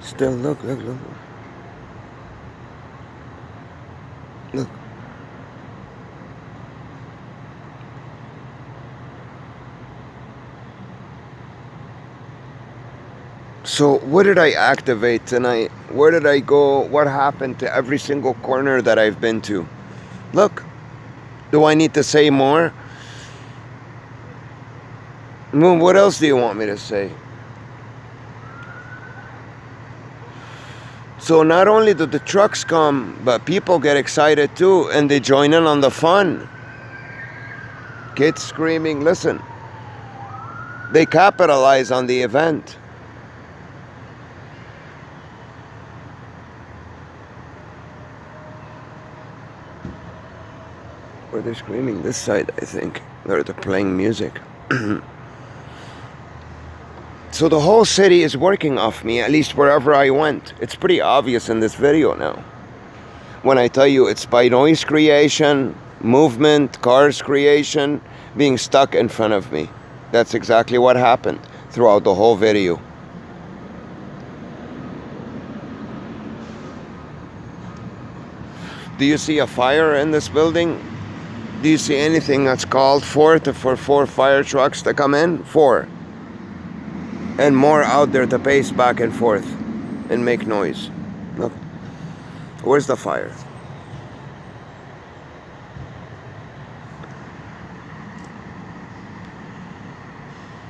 Still, look, look, look. Look. So what did I activate tonight? Where did I go? What happened to every single corner that I've been to? Look. Do I need to say more? Well, what else do you want me to say? So not only do the trucks come, but people get excited too, and they join in on the fun. Kids screaming, listen. They capitalize on the event. Or they're screaming this side, I think. Or they're playing music. So the whole city is working off me, at least wherever I went. It's pretty obvious in this video now. When I tell you it's by noise creation, movement, cars creation, being stuck in front of me. That's exactly what happened throughout the whole video. Do you see a fire in this building? Do you see anything that's called for 4 fire trucks to come in? 4. And more out there to pace back and forth and make noise. Look. Where's the fire?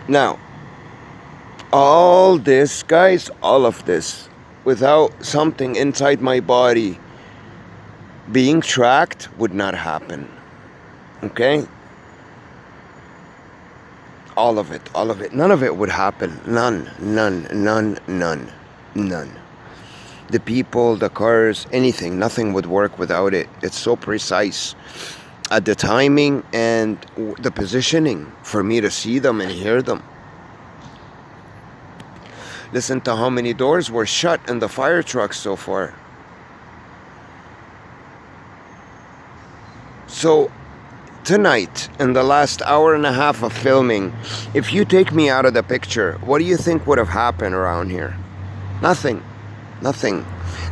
Now, all this, guys, all of this, without something inside my body being tracked, would not happen. Okay? All of it. None of it would happen. None. The people, the cars, anything, nothing would work without it. It's so precise at the timing and the positioning for me to see them and hear them. Listen to how many doors were shut in the fire trucks so far. So tonight, in the last hour and a half of filming, if you take me out of the picture, what do you think would have happened around here? Nothing.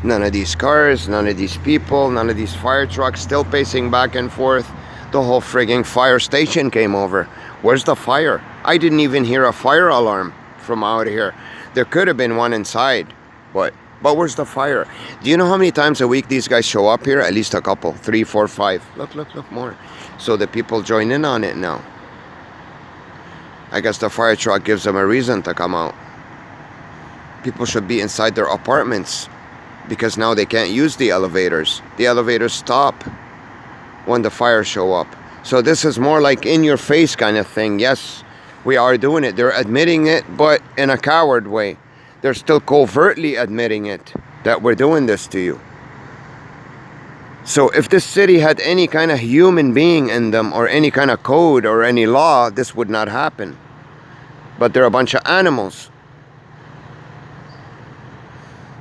None of these cars, none of these people, none of these fire trucks still pacing back and forth. The whole frigging fire station came over. Where's the fire? I didn't even hear a fire alarm from out here. There could have been one inside, but where's the fire? Do you know how many times a week these guys show up here? At least a couple. 3, 4, 5. Look more. So the people join in on it now. I guess the fire truck gives them a reason to come out. People should be inside their apartments because now they can't use the elevators. The elevators stop when the fires show up. So this is more like in your face kind of thing. Yes, we are doing it. They're admitting it, but in a coward way. They're still covertly admitting it, that we're doing this to you. So if this city had any kind of human being in them or any kind of code or any law, this would not happen. But they're a bunch of animals.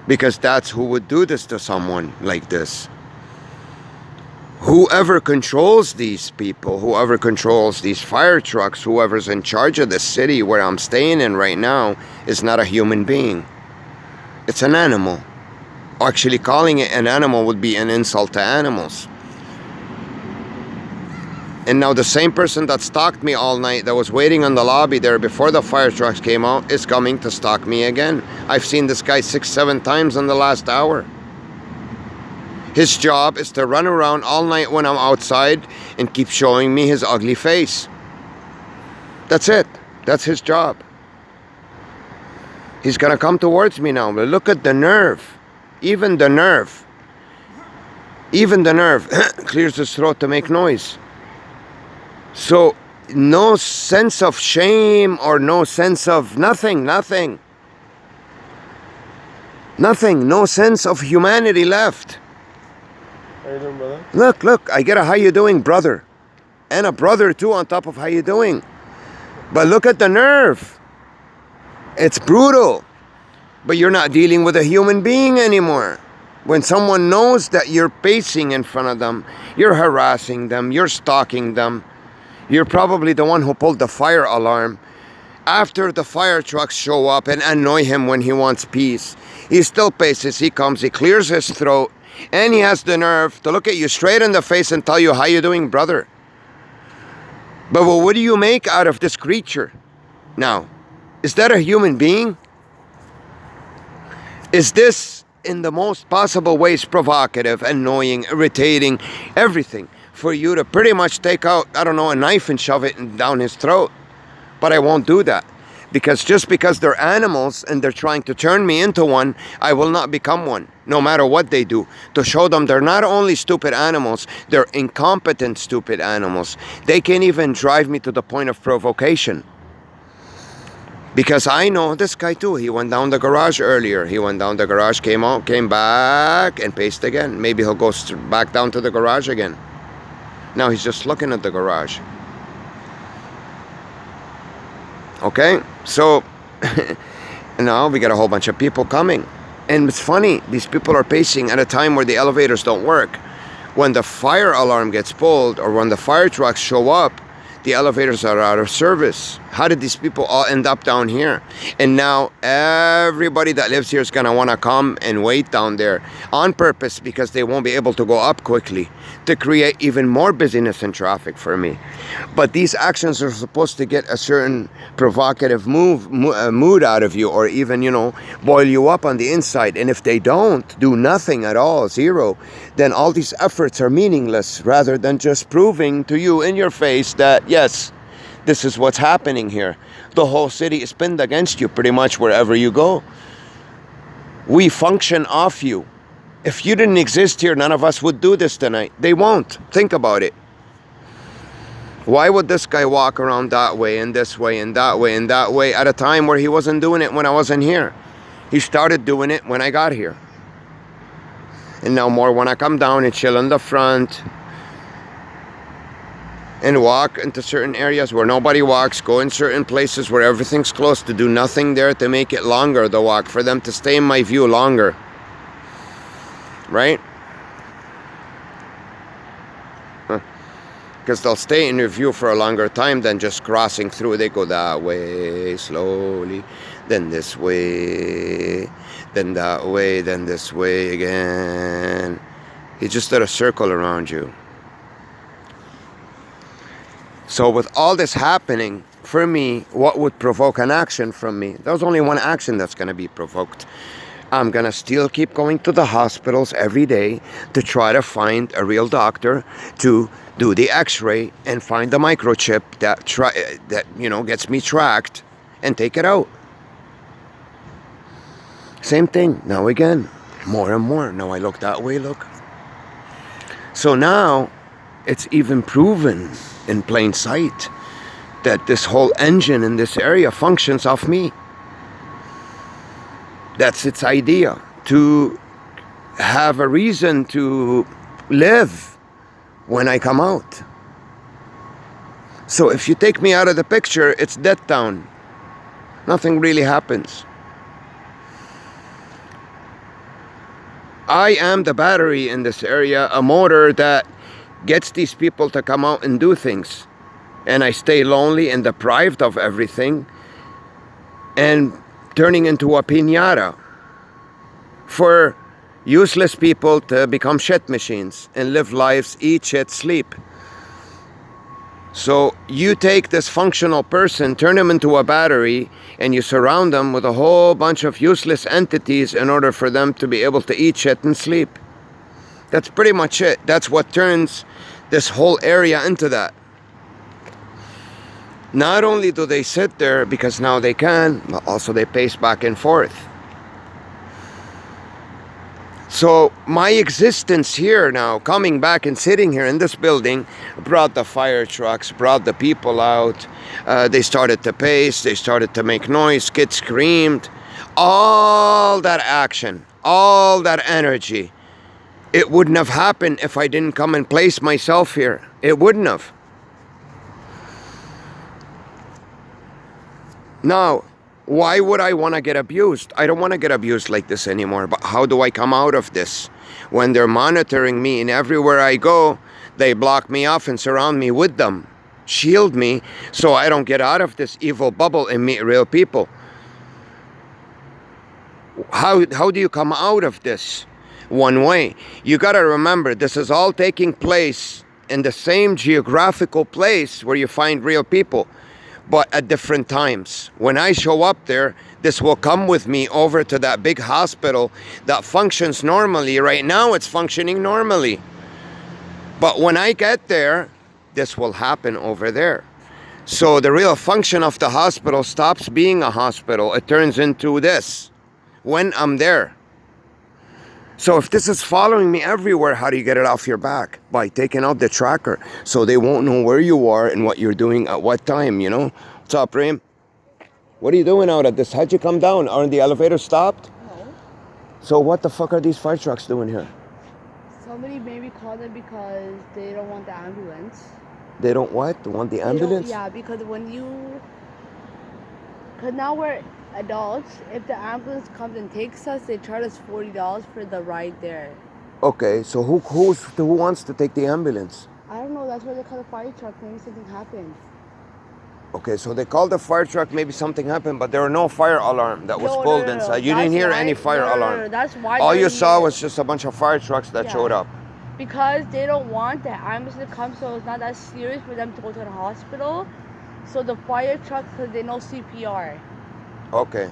Because that's who would do this to someone like this. Whoever controls these people, whoever controls these fire trucks, whoever's in charge of the city where I'm staying in right now is not a human being. It's an animal. Actually, calling it an animal would be an insult to animals. And now the same person that stalked me all night, that was waiting on the lobby there before the fire trucks came out, is coming to stalk me again. I've seen this guy 6, 7 times in the last hour. His job is to run around all night when I'm outside and keep showing me his ugly face. That's it. That's his job. He's gonna come towards me now. But look at the nerve. Even the nerve clears his throat to make noise. So no sense of shame or no sense of nothing. No sense of humanity left. How you doing, brother? Look, I get a how you doing, brother. And a brother too on top of how you doing. But look at the nerve. It's brutal. But you're not dealing with a human being anymore. When someone knows that you're pacing in front of them, you're harassing them, you're stalking them, you're probably the one who pulled the fire alarm, After the fire trucks show up and annoy him when he wants peace, he still paces, he comes, he clears his throat, and he has the nerve to look at you straight in the face and tell you, how you doing, brother? But well, what do you make out of this creature? Now, is that a human being? Is this, in the most possible ways, provocative, annoying, irritating, everything, for you to pretty much take out, I don't know, a knife and shove it down his throat? But I won't do that, because just because they're animals and they're trying to turn me into one, I will not become one, no matter what they do, to show them they're not only stupid animals, they're incompetent stupid animals. They can't even drive me to the point of provocation. Because I know this guy too. He went down the garage earlier. He went down the garage, came out, came back, and paced again. Maybe he'll go back down to the garage again. Now he's just looking at the garage. Okay, so now we got a whole bunch of people coming. And it's funny, these people are pacing at a time where the elevators don't work. When the fire alarm gets pulled or when the fire trucks show up, the elevators are out of service. How did these people all end up down here? And now everybody that lives here is going to want to come and wait down there on purpose, because they won't be able to go up quickly, to create even more busyness and traffic for me. But these actions are supposed to get a certain provocative mood out of you, or even, boil you up on the inside. And if they don't do nothing at all, zero, then all these efforts are meaningless, rather than just proving to you in your face that, yes, this is what's happening here. The whole city is pinned against you pretty much wherever you go. We function off you. If you didn't exist here, none of us would do this tonight. They won't. Think about it. Why would this guy walk around that way and this way and that way and that way at a time where he wasn't doing it when I wasn't here? He started doing it when I got here. And now more when I come down and chill in the front and walk into certain areas where nobody walks, go in certain places where everything's close, to do nothing there to make it longer, the walk, for them to stay in my view longer. Right? Because they'll stay in your view for a longer time than just crossing through. They go that way, slowly, then this way, then that way, then this way again. He just did a circle around you. So with all this happening, for me, what would provoke an action from me? There's only one action that's going to be provoked. I'm going to still keep going to the hospitals every day to try to find a real doctor to do the x-ray and find the microchip that gets me tracked and take it out. Same thing. Now again, more and more. Now I look that way, look. So now it's even proven in plain sight that this whole engine in this area functions off me. That's its idea, to have a reason to live when I come out. So if you take me out of the picture, it's dead town. Nothing really happens. I am the battery in this area, a motor that gets these people to come out and do things. And I stay lonely and deprived of everything, and turning into a piñata for useless people to become shit machines and live lives, eat shit, sleep. So you take this functional person, turn him into a battery, and you surround them with a whole bunch of useless entities in order for them to be able to eat shit and sleep. That's pretty much it. That's what turns this whole area into that. Not only do they sit there because now they can, but also they pace back and forth. So my existence here now, coming back and sitting here in this building, brought the fire trucks, brought the people out. They started to pace, they started to make noise, kids screamed. All that action, all that energy, it wouldn't have happened if I didn't come and place myself here. It wouldn't have. Now, why would I want to get abused? I don't want to get abused like this anymore. But how do I come out of this? When they're monitoring me and everywhere I go, they block me off and surround me with them. shield me so I don't get out of this evil bubble and meet real people. How do you come out of this? One way. You got to remember, this is all taking place in the same geographical place where you find real people, but at different times. When I show up there, this will come with me over to that big hospital that functions normally. Right now, it's functioning normally. But when I get there, this will happen over there. So the real function of the hospital stops being a hospital. It turns into this when I'm there. So if this is following me everywhere, how do you get it off your back? By taking out the tracker so they won't know where you are and what you're doing at what time, you know? What's up, Reem? What are you doing out at this? How'd you come down? Aren't the elevators stopped? No. So what the fuck are these fire trucks doing here? Somebody maybe called it because they don't want the ambulance. They don't what? They want the ambulance? Yeah, because because now we're adults. If the ambulance comes and takes us, they charge us $40 for the ride there. Okay, so who wants to take the ambulance? I don't know. That's why they call the fire truck. Maybe something happened. Okay, so they called the fire truck, maybe something happened, but there were no fire alarm that was pulled inside. You didn't hear any fire alarm. That's why. All you saw was just a bunch of fire trucks that showed up. Because they don't want the ambulance to come, so it's not that serious for them to go to the hospital. So the fire trucks, because they know CPR. Okay.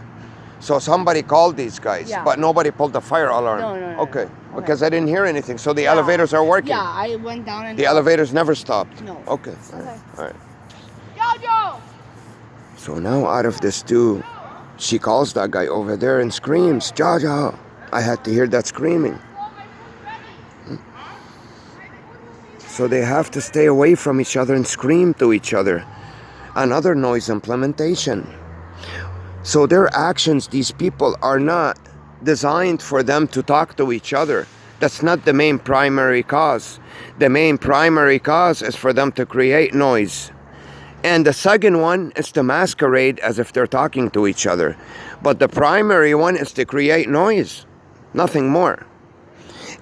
So somebody called these guys, but nobody pulled the fire alarm. No. Okay. Because I didn't hear anything. So the elevators are working. Yeah, I went down and... The elevators never stopped? No. Okay. All right. Jojo! So now out of this too, she calls that guy over there and screams, Jojo. I had to hear that screaming. So they have to stay away from each other and scream to each other. Another noise implementation. So their actions, these people, are not designed for them to talk to each other. That's not the main primary cause. The main primary cause is for them to create noise. And the second one is to masquerade as if they're talking to each other. But the primary one is to create noise. Nothing more.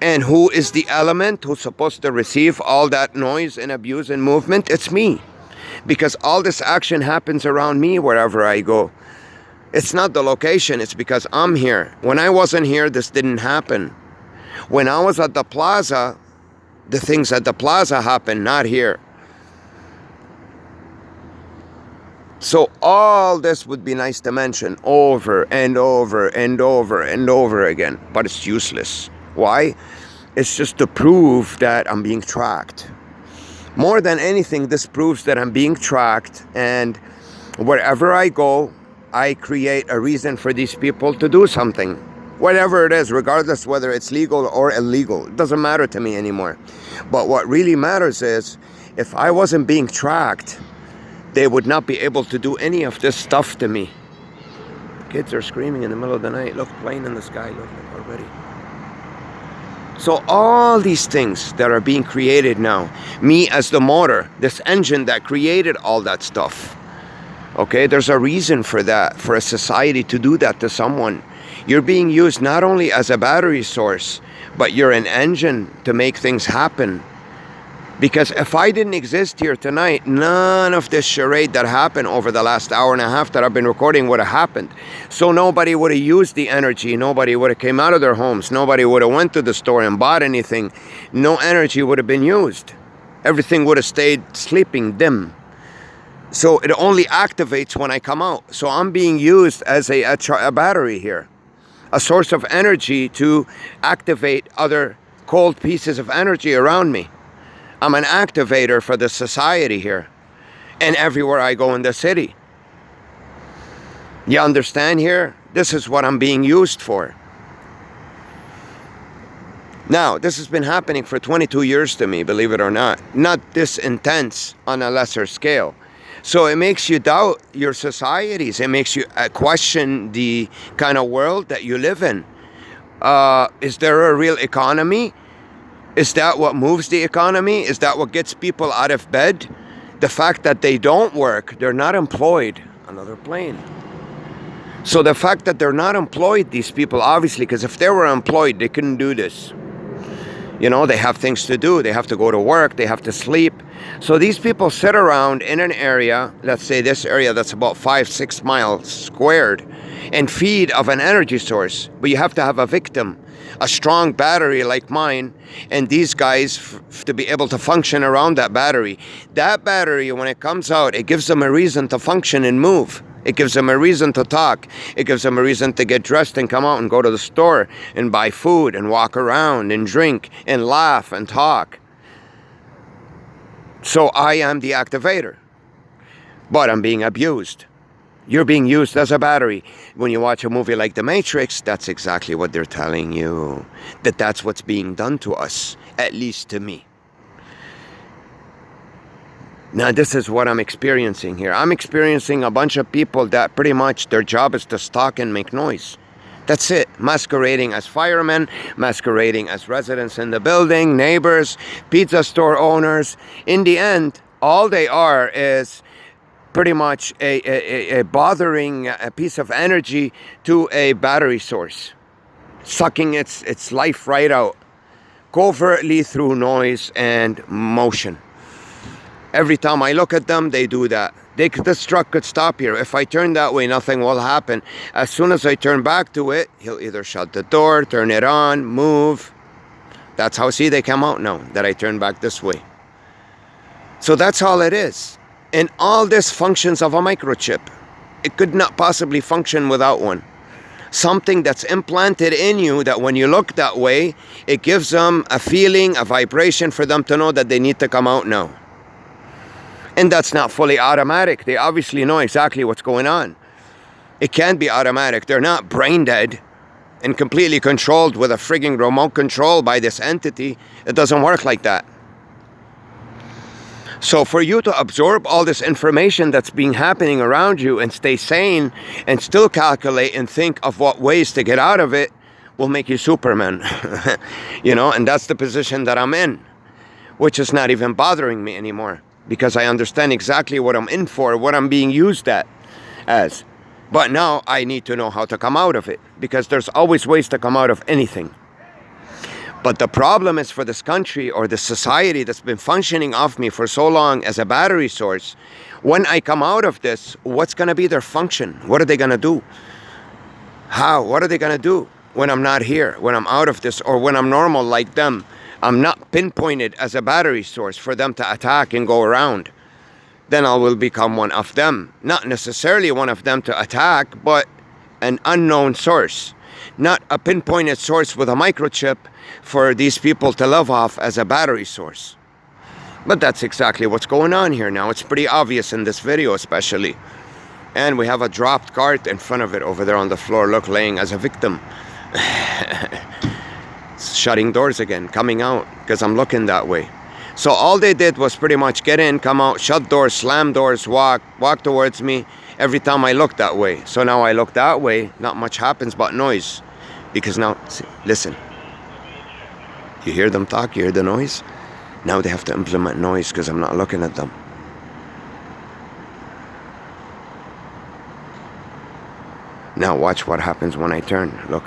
And who is the element who's supposed to receive all that noise and abuse and movement? It's me. Because all this action happens around me wherever I go. It's not the location, it's because I'm here. When I wasn't here, this didn't happen. When I was at the plaza, the things at the plaza happened, not here. So all this would be nice to mention over and over and over and over again, but it's useless. Why? It's just to prove that I'm being tracked. More than anything, this proves that I'm being tracked, and wherever I go, I create a reason for these people to do something. Whatever it is, regardless whether it's legal or illegal, it doesn't matter to me anymore. But what really matters is, if I wasn't being tracked, they would not be able to do any of this stuff to me. Kids are screaming in the middle of the night. Look, plane in the sky, look already. So all these things that are being created now, me as the motor, this engine that created all that stuff, okay, there's a reason for that, for a society to do that to someone. You're being used not only as a battery source, but you're an engine to make things happen. Because if I didn't exist here tonight, none of this charade that happened over the last hour and a half that I've been recording would have happened. So nobody would have used the energy. Nobody would have came out of their homes. Nobody would have went to the store and bought anything. No energy would have been used. Everything would have stayed sleeping dim. So it only activates when I come out. So I'm being used as a battery here. A source of energy to activate other cold pieces of energy around me. I'm an activator for the society here and everywhere I go in the city. You understand here? This is what I'm being used for. Now, this has been happening for 22 years to me, believe it or not. Not this intense on a lesser scale. So it makes you doubt your societies. It makes you question the kind of world that you live in. Is there a real economy? Is that what moves the economy? Is that what gets people out of bed? The fact that they don't work, they're not employed. Another plane. So the fact that they're not employed, these people, obviously, because if they were employed, they couldn't do this. You know, they have things to do. They have to go to work. They have to sleep. So these people sit around in an area, let's say this area that's about 5-6 miles squared, and feed of an energy source. But you have to have a victim, a strong battery like mine, and these guys to be able to function around that battery. That battery, when it comes out, it gives them a reason to function and move. It gives them a reason to talk. It gives them a reason to get dressed and come out and go to the store and buy food and walk around and drink and laugh and talk. So I am the activator, but I'm being abused. You're being used as a battery. When you watch a movie like The Matrix, that's exactly what they're telling you. That's what's being done to us, at least to me. Now, this is what I'm experiencing here. I'm experiencing a bunch of people that pretty much their job is to stalk and make noise. That's it. Masquerading as firemen, masquerading as residents in the building, neighbors, pizza store owners. In the end, all they are is pretty much a bothering a piece of energy to a battery source, sucking its life right out, covertly through noise and motion. Every time I look at them, they do that. This truck could stop here. If I turn that way, nothing will happen. As soon as I turn back to it, he'll either shut the door, turn it on, move. That's how, see, they come out now that I turn back this way. So that's all it is. And all this functions of a microchip. It could not possibly function without one. Something that's implanted in you that when you look that way, it gives them a feeling, a vibration for them to know that they need to come out now. And that's not fully automatic. They obviously know exactly what's going on. It can't be automatic. They're not brain dead and completely controlled with a frigging remote control by this entity. It doesn't work like that. So for you to absorb all this information that's being happening around you and stay sane and still calculate and think of what ways to get out of it will make you Superman. You know, and that's the position that I'm in, which is not even bothering me anymore. Because I understand exactly what I'm in for, what I'm being used as. But now I need to know how to come out of it, because there's always ways to come out of anything. But the problem is for this country or this society that's been functioning off me for so long as a battery source, when I come out of this, what's going to be their function? What are they going to do? How? What are they going to do when I'm not here, when I'm out of this, or when I'm normal like them? I'm not pinpointed as a battery source for them to attack and go around. Then I will become one of them. Not necessarily one of them to attack, but an unknown source. Not a pinpointed source with a microchip for these people to live off as a battery source. But that's exactly what's going on here now. It's pretty obvious in this video especially. And we have a dropped cart in front of it over there on the floor, look, laying as a victim. Shutting doors again, coming out, because I'm looking that way. So all they did was pretty much get in, come out, shut doors, slam doors, walk towards me every time I look that way. So now I look that way, not much happens but noise. Because now, see, listen. You hear them talk, you hear the noise? Now they have to implement noise because I'm not looking at them. Now watch what happens when I turn, look.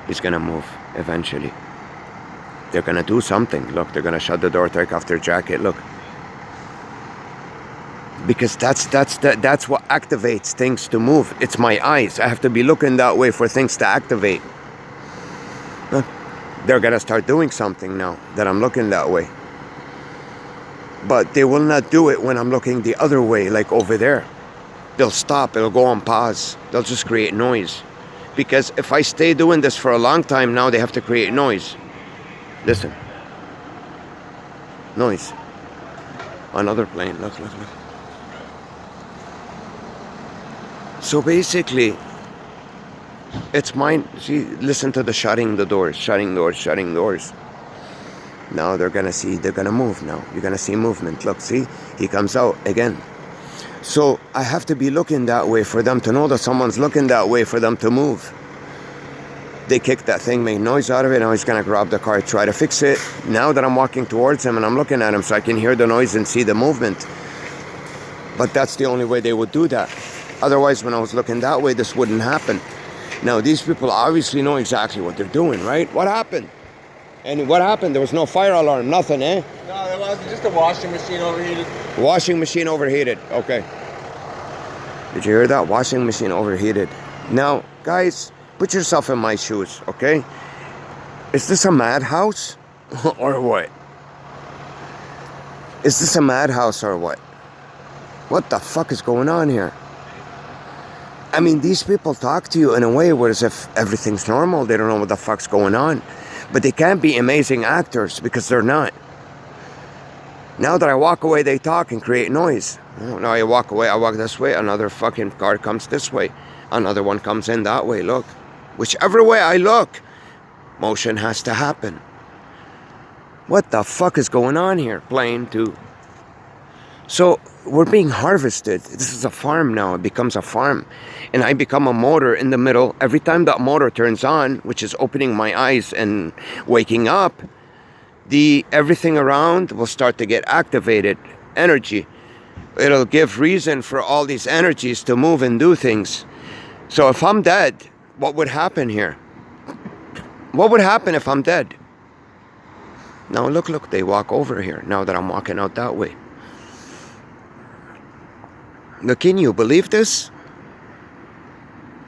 He's gonna move eventually. They're gonna do something. Look, they're gonna shut the door, take off their jacket. Look, because that's what activates things to move. It's my eyes. I have to be looking that way for things to activate. Look, they're gonna start doing something now that I'm looking that way. But they will not do it when I'm looking the other way, like over there. They'll stop. It'll go on pause. They'll just create noise. Because if I stay doing this for a long time now, they have to create noise. Listen. Noise. Another plane. Look, look, look. So basically, it's mine. See, listen to the shutting the doors, shutting doors, shutting doors. Now they're going to see, they're going to move now. You're going to see movement. Look, see? He comes out again. So I have to be looking that way for them to know that someone's looking that way for them to move. They kicked that thing, made noise out of it. Now he's going to grab the car, try to fix it. Now that I'm walking towards him and I'm looking at him so I can hear the noise and see the movement. But that's the only way they would do that. Otherwise, when I was looking that way, this wouldn't happen. Now, these people obviously know exactly what they're doing, right? What happened? And what happened? There was no fire alarm, nothing, eh? No, there wasn't. Just a washing machine overheated. Washing machine overheated. Okay. Did you hear that? Washing machine overheated. Now, guys, put yourself in my shoes, okay? Is this a madhouse or what? Is this a madhouse or what? What the fuck is going on here? I mean, these people talk to you in a way where as if everything's normal. They don't know what the fuck's going on. But they can't be amazing actors because they're not. Now that I walk away, they talk and create noise. Now I walk away, I walk this way, another fucking car comes this way. Another one comes in that way, look. Whichever way I look, motion has to happen. What the fuck is going on here? Plane too. So we're being harvested. This is a farm now. It becomes a farm. And I become a motor in the middle. Every time that motor turns on, which is opening my eyes and waking up, everything around will start to get activated. Energy. It'll give reason for all these energies to move and do things. So if I'm dead, what would happen here? What would happen if I'm dead? Now look, they walk over here now that I'm walking out that way. Now, can you believe this?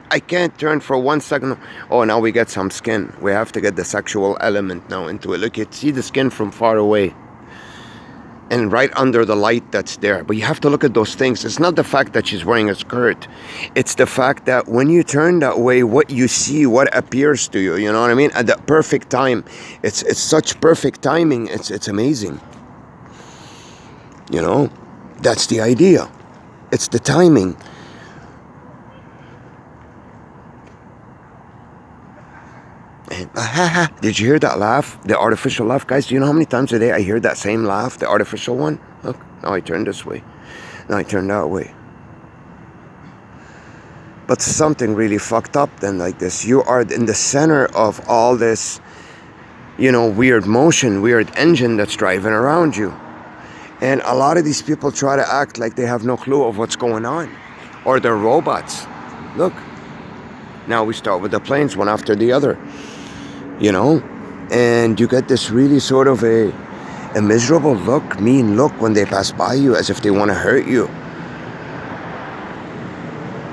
I can't turn for 1 second. Oh, now we get some skin. We have to get the sexual element now into it. Look, you see the skin from far away. And right under the light that's there. But you have to look at those things. It's not the fact that she's wearing a skirt. It's the fact that when you turn that way, what you see, what appears to you, you know what I mean? At the perfect time. It's such perfect timing. It's amazing. You know? That's the idea. It's the timing. And, did you hear that laugh? The artificial laugh? Guys, do you know how many times a day I hear that same laugh? The artificial one? Look, now I turn this way. Now I turn that way. But something really fucked up then like this. You are in the center of all this, you know, weird motion, weird engine that's driving around you. And a lot of these people try to act like they have no clue of what's going on. Or they're robots. Look. Now we start with the planes, one after the other. You know? And you get this really sort of a miserable look, mean look when they pass by you, as if they want to hurt you.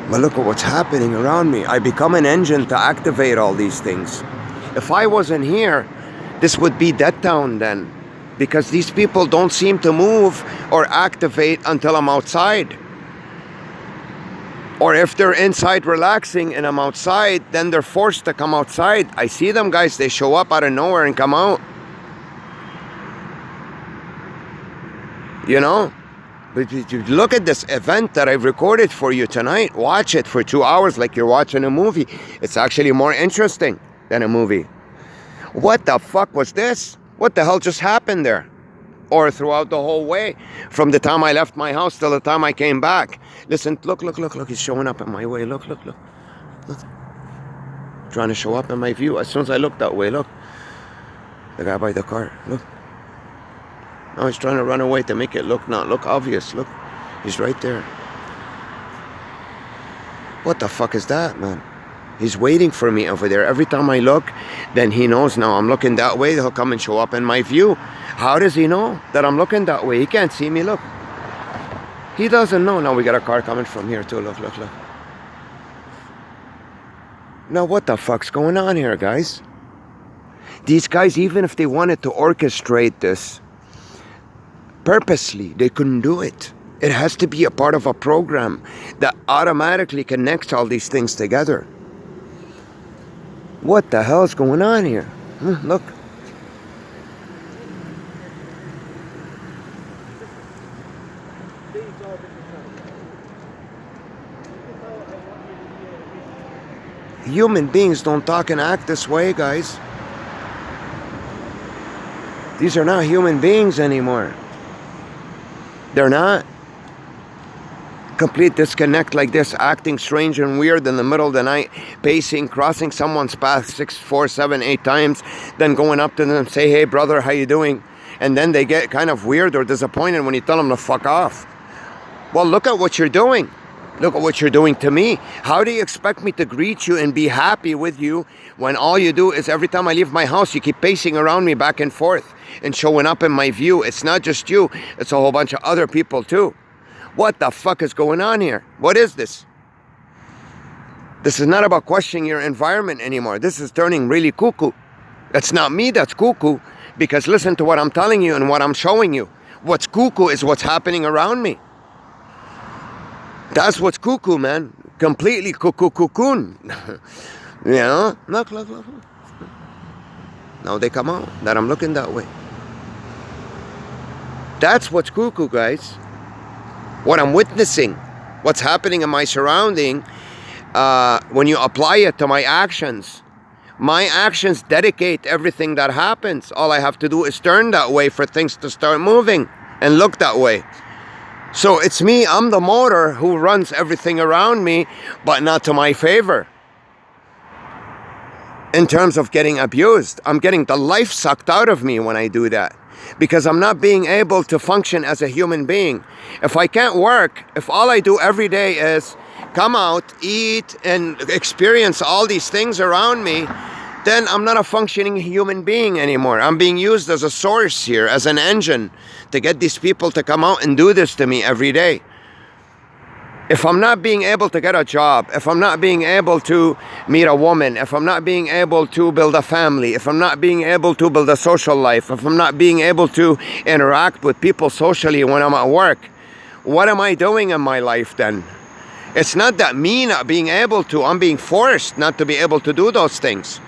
But look at what's happening around me. I become an engine to activate all these things. If I wasn't here, this would be dead town then. Because these people don't seem to move or activate until I'm outside. Or if they're inside relaxing and I'm outside, then they're forced to come outside. I see them, guys. They show up out of nowhere and come out. You know? But you look at this event that I've recorded for you tonight. Watch it for 2 hours like you're watching a movie. It's actually more interesting than a movie. What the fuck was this? What the hell just happened there? Or throughout the whole way, from the time I left my house till the time I came back. Listen, look, he's showing up in my way. Look. Trying to show up in my view. As soon as I look that way, look. The guy by the car, look. Now he's trying to run away to make it not look obvious. Look, he's right there. What the fuck is that, man? He's waiting for me over there. Every time I look, then he knows now I'm looking that way. He'll come and show up in my view. How does he know that I'm looking that way? He can't see me, look. He doesn't know. Now we got a car coming from here too. Look. Now what the fuck's going on here, guys? These guys, even if they wanted to orchestrate this purposely, they couldn't do it. It has to be a part of a program that automatically connects all these things together. What the hell is going on here? Look. Human beings don't talk and act this way, guys. These are not human beings anymore. They're not. Complete disconnect like this, acting strange and weird in the middle of the night, pacing, crossing someone's path 6, 4, 7, 8 times, then going up to them, say, hey brother, how you doing? And then they get kind of weird or disappointed when you tell them to fuck off. Well, look at what you're doing. Look at what you're doing to me. How do you expect me to greet you and be happy with you when all you do is every time I leave my house, you keep pacing around me back and forth and showing up in my view? It's not just you, it's a whole bunch of other people too. What the fuck is going on here? What is this? This is not about questioning your environment anymore. This is turning really cuckoo. That's not me that's cuckoo, because listen to what I'm telling you and what I'm showing you. What's cuckoo is what's happening around me. That's what's cuckoo, man. Completely cocoon. You know? Look. Now they come out that I'm looking that way. That's what's cuckoo, guys. What I'm witnessing, what's happening in my surrounding, when you apply it to my actions dedicate everything that happens. All I have to do is turn that way for things to start moving and look that way. So it's me, I'm the motor who runs everything around me, but not to my favor. In terms of getting abused, I'm getting the life sucked out of me when I do that, because I'm not being able to function as a human being. If I can't work, if all I do every day is come out, eat, and experience all these things around me, then I'm not a functioning human being anymore. I'm being used as a source here, as an engine to get these people to come out and do this to me every day. If I'm not being able to get a job, if I'm not being able to meet a woman, if I'm not being able to build a family, if I'm not being able to build a social life, if I'm not being able to interact with people socially when I'm at work, what am I doing in my life then? It's not that me not being able to, I'm being forced not to be able to do those things.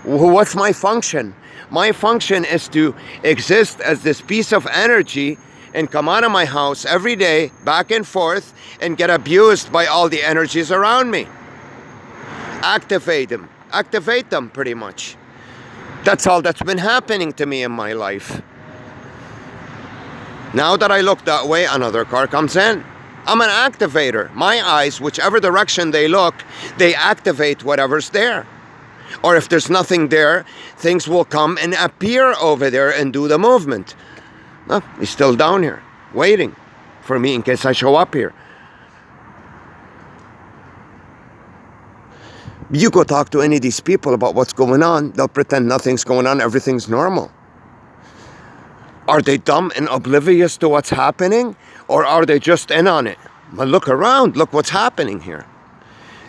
What's my function? My function is to exist as this piece of energy and come out of my house every day, back and forth, and get abused by all the energies around me. Activate them pretty much. That's all that's been happening to me in my life. Now that I look that way, another car comes in. I'm an activator. My eyes, whichever direction they look, they activate whatever's there. Or if there's nothing there, things will come and appear over there and do the movement. Oh, he's still down here, waiting for me in case I show up here. You go talk to any of these people about what's going on, they'll pretend nothing's going on, everything's normal. Are they dumb and oblivious to what's happening? Or are they just in on it? Well, look around, look what's happening here.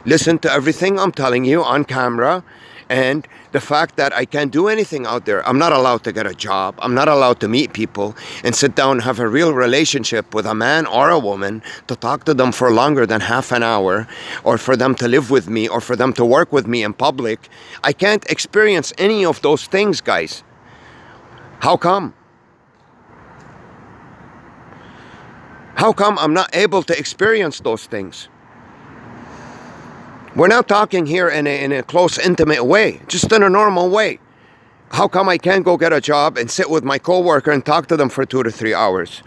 Listen to everything I'm telling you on camera, and the fact that I can't do anything out there. I'm not allowed to get a job. I'm not allowed to meet people and sit down and have a real relationship with a man or a woman, to talk to them for longer than half an hour, or for them to live with me, or for them to work with me in public. I can't experience any of those things, guys. How come? How come I'm not able to experience those things? We're not talking here in a close, intimate way, just in a normal way. How come I can't go get a job and sit with my coworker and talk to them for 2 to 3 hours?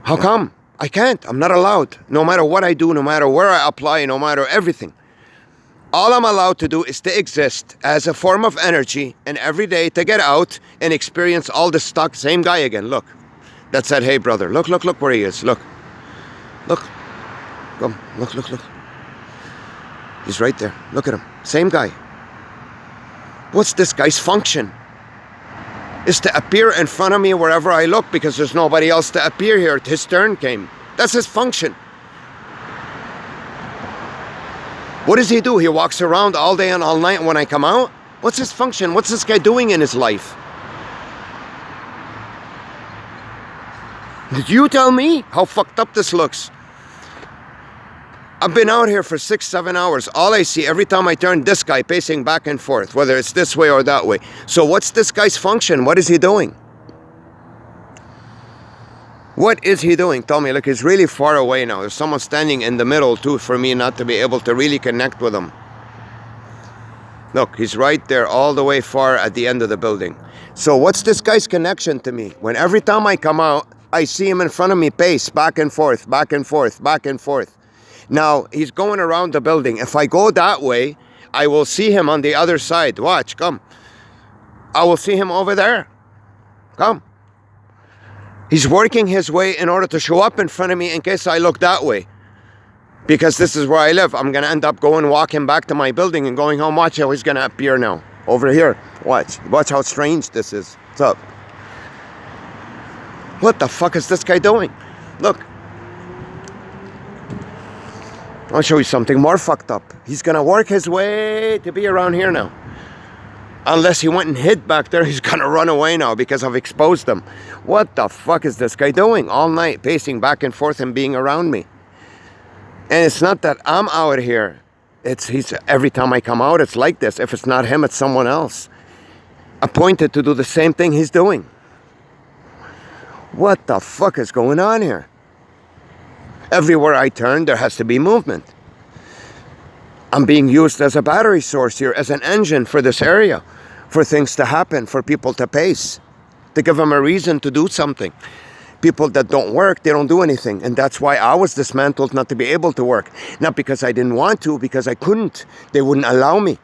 How come? I can't. I'm not allowed. No matter what I do, no matter where I apply, no matter everything. All I'm allowed to do is to exist as a form of energy, and every day to get out and experience all the stuff. Same guy again, look. That said, hey brother, look where he is, look. Come, look. He's right there, look at him, same guy. What's this guy's function? Is to appear in front of me wherever I look, because there's nobody else to appear here. His turn came. That's his function. What does he do? He walks around all day and all night when I come out? What's his function? What's this guy doing in his life? Did you tell me how fucked up this looks? I've been out here for 6-7 hours. All I see every time I turn, this guy pacing back and forth, whether it's this way or that way. So what's this guy's function? What is he doing? What is he doing? Tell me. Look, he's really far away now. There's someone standing in the middle too, for me not to be able to really connect with him. Look, he's right there all the way far at the end of the building. So what's this guy's connection to me? When every time I come out, I see him in front of me pace back and forth, back and forth, back and forth. Now, he's going around the building. If I go that way, I will see him on the other side. Watch, come. I will see him over there. Come. He's working his way in order to show up in front of me in case I look that way. Because this is where I live. I'm gonna end up going walking back to my building and going home. Watch how he's gonna appear now. Over here. Watch how strange this is. What's up? What the fuck is this guy doing? Look. I'll show you something more fucked up. He's gonna work his way to be around here now. Unless he went and hid back there, he's gonna run away now because I've exposed him. What the fuck is this guy doing all night, pacing back and forth and being around me? And it's not that I'm out here. He's every time I come out, it's like this. If it's not him, it's someone else. Appointed to do the same thing he's doing. What the fuck is going on here? Everywhere I turn, there has to be movement. I'm being used as a battery source here, as an engine for this area, for things to happen, for people to pace, to give them a reason to do something. People that don't work, they don't do anything. And that's why I was dismantled not to be able to work. Not because I didn't want to, because I couldn't. They wouldn't allow me.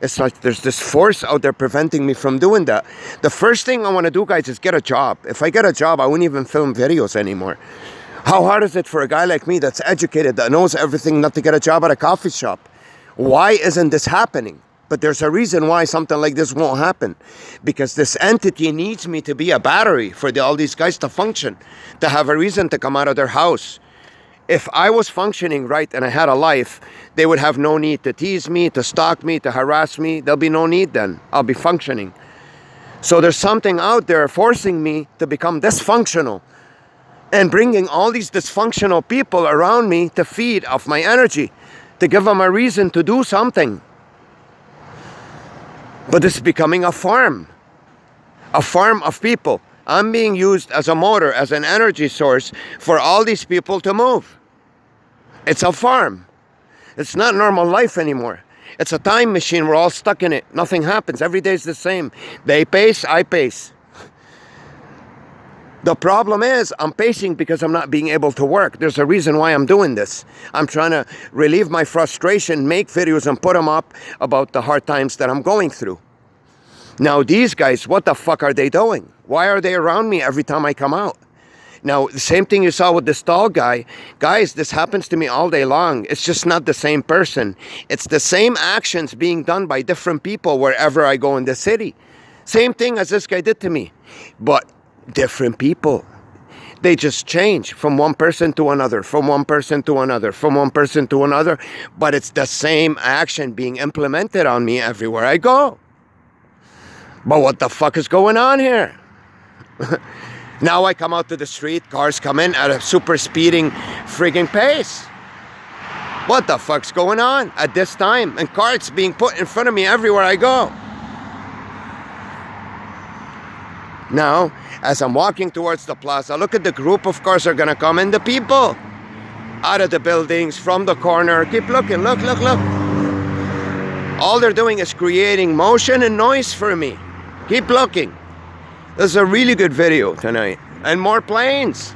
It's like there's this force out there preventing me from doing that. The first thing I want to do, guys, is get a job. If I get a job, I wouldn't even film videos anymore. How hard is it for a guy like me that's educated, that knows everything, not to get a job at a coffee shop? Why isn't this happening? But there's a reason why something like this won't happen. Because this entity needs me to be a battery for all these guys to function, to have a reason to come out of their house. If I was functioning right and I had a life, they would have no need to tease me, to stalk me, to harass me. There'll be no need then. I'll be functioning. So there's something out there forcing me to become dysfunctional and bringing all these dysfunctional people around me to feed off my energy, to give them a reason to do something. But it's becoming a farm of people. I'm being used as a motor, as an energy source for all these people to move. It's a farm. It's not normal life anymore. It's a time machine. We're all stuck in it. Nothing happens. Every day is the same. They pace, I pace. The problem is I'm pacing because I'm not being able to work. There's a reason why I'm doing this. I'm trying to relieve my frustration, make videos and put them up about the hard times that I'm going through. Now these guys, what the fuck are they doing? Why are they around me every time I come out? Now, the same thing you saw with the stall guy. Guys, this happens to me all day long. It's just not the same person. It's the same actions being done by different people wherever I go in the city. Same thing as this guy did to me. But different people. They just change from one person to another, from one person to another, from one person to another. But it's the same action being implemented on me everywhere I go. But what the fuck is going on here? Now I come out to the street, cars come in at a super speeding frigging pace. What the fuck's going on at this time? And cars being put in front of me everywhere I go. Now, as I'm walking towards the plaza, look at the group of cars are gonna come in, the people. Out of the buildings, from the corner. Keep looking, look, look, look. All they're doing is creating motion and noise for me. Keep looking. This is a really good video tonight. And more planes.